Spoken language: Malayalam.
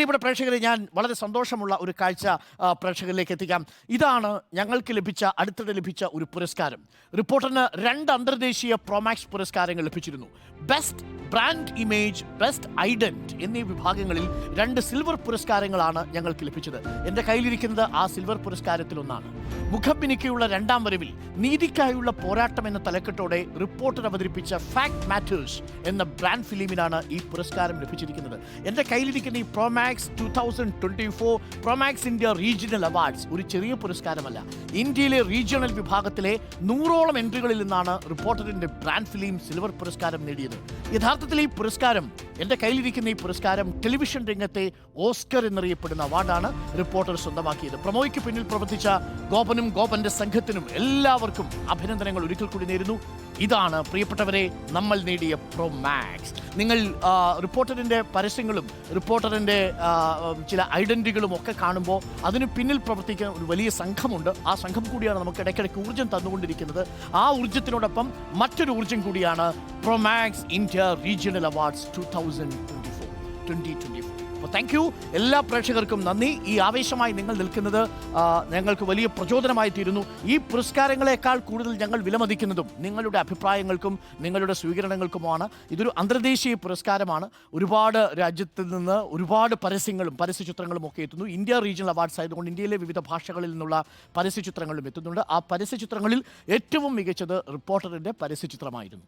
പ്രിയപ്പെട്ട പ്രേക്ഷകരെ, ഞാൻ വളരെ സന്തോഷമുള്ള ഒരു കാഴ്ച പ്രേക്ഷകരിലേക്ക് എത്തിക്കാം. ഇതാണ് ഞങ്ങൾക്ക് അടുത്തിടെ ലഭിച്ച ഒരു പുരസ്കാരം. റിപ്പോർട്ടറിന് 2 അന്തർദേശീയ പ്രോമാക്സ് പുരസ്കാരങ്ങൾ ലഭിച്ചിരുന്നു. Best brand image, best ident എന്നീ വിഭാഗങ്ങളിൽ 2 സിൽവർ പുരസ്കാരങ്ങളാണ് ഞങ്ങൾക്ക് ലഭിച്ചത്. എൻ്റെ കയ്യിലിരിക്കുന്നത് ആ സിൽവർ പുരസ്കാരത്തിലൊന്നാണ്. മുഖപ്പിനിക്കയുള്ള 2ാം വരവിൽ നീതിക്കായുള്ള പോരാട്ടം എന്ന തലക്കെട്ടോടെ റിപ്പോർട്ടർ അവതരിപ്പിച്ച ഫാക്ട് മാറ്റേഴ്സ് എന്ന ബ്രാൻഡ് ഫിലിമിനാണ് ഈ പുരസ്കാരം ലഭിച്ചിരിക്കുന്നത്. എൻ്റെ കയ്യിലിരിക്കുന്ന ഈ Pro Max 2024 Pro Max India regional awards ഒരു ചെറിയ പുരസ്കാരമല്ല. ഇന്ത്യയിലെ റീജിയണൽ വിഭാഗത്തിലെ 100ഓളം എൻട്രികളിൽ നിന്നാണ് റിപ്പോർട്ടറിൻ്റെ ബ്രാൻഡ് ഫിലിം സിൽവർ പുരസ്കാരം നേടിയത്. യഥാർത്ഥത്തിൽ ഈ പുരസ്കാരം, എൻ്റെ കയ്യിലിരിക്കുന്ന ഈ പുരസ്കാരം ടെലിവിഷൻ രംഗത്തെ ഓസ്കർ എന്നറിയപ്പെടുന്ന അവാർഡാണ് റിപ്പോർട്ടർ സ്വന്തമാക്കിയത്. പ്രൊമോയ്ക്ക് പിന്നിൽ പ്രവർത്തിച്ച ഗോപനും ഗോപന്റെ സംഘത്തിനും എല്ലാവർക്കും അഭിനന്ദനങ്ങൾ ഒരിക്കൽ കൂടി നേരുന്നു. ഇതാണ് പ്രിയപ്പെട്ടവരെ നമ്മൾ നേടിയ പ്രോമാക്സ്. നിങ്ങൾ റിപ്പോർട്ടറിൻ്റെ പരസ്യങ്ങളും റിപ്പോർട്ടറിൻ്റെ ചില ഐഡൻറ്റിറ്റികളും ഒക്കെ കാണുമ്പോൾ അതിന് പിന്നിൽ പ്രവർത്തിക്കുന്ന ഒരു വലിയ സംഘമുണ്ട്. ആ സംഘം കൂടിയാണ് നമുക്ക് ഇടയ്ക്കിടയ്ക്ക് ഊർജ്ജം തന്നുകൊണ്ടിരിക്കുന്നത്. ആ ഊർജ്ജത്തിനോടൊപ്പം മറ്റൊരു ഊർജ്ജം കൂടിയാണ് പ്രോമാക്സ് ഇന്ത്യ റീജിയണൽ അവാർഡ്സ് 2024. അപ്പോൾ താങ്ക് യു എല്ലാ പ്രേക്ഷകർക്കും നന്ദി. ഈ ആവേശമായി നിങ്ങൾ നിൽക്കുന്നത് ഞങ്ങൾക്ക് വലിയ പ്രചോദനമായി തീരുന്നു. ഈ പുരസ്കാരങ്ങളെക്കാൾ കൂടുതൽ ഞങ്ങൾ വിലമതിക്കുന്നതും നിങ്ങളുടെ അഭിപ്രായങ്ങൾക്കും നിങ്ങളുടെ സ്വീകരണങ്ങൾക്കുമാണ്. ഇതൊരു അന്തർദേശീയ പുരസ്കാരമാണ്. ഒരുപാട് രാജ്യത്തിൽ നിന്ന് ഒരുപാട് പരസ്യങ്ങളും പരസ്യചിത്രങ്ങളും ഒക്കെ എത്തുന്നു. ഇന്ത്യ റീജിയണൽ അവാർഡ്സ് ആയതുകൊണ്ട് ഇന്ത്യയിലെ വിവിധ ഭാഷകളിൽ നിന്നുള്ള പരസ്യചിത്രങ്ങളും എത്തുന്നുണ്ട്. ആ പരസ്യചിത്രങ്ങളിൽ ഏറ്റവും മികച്ചത് റിപ്പോർട്ടറിൻ്റെ പരസ്യചിത്രമായിരുന്നു.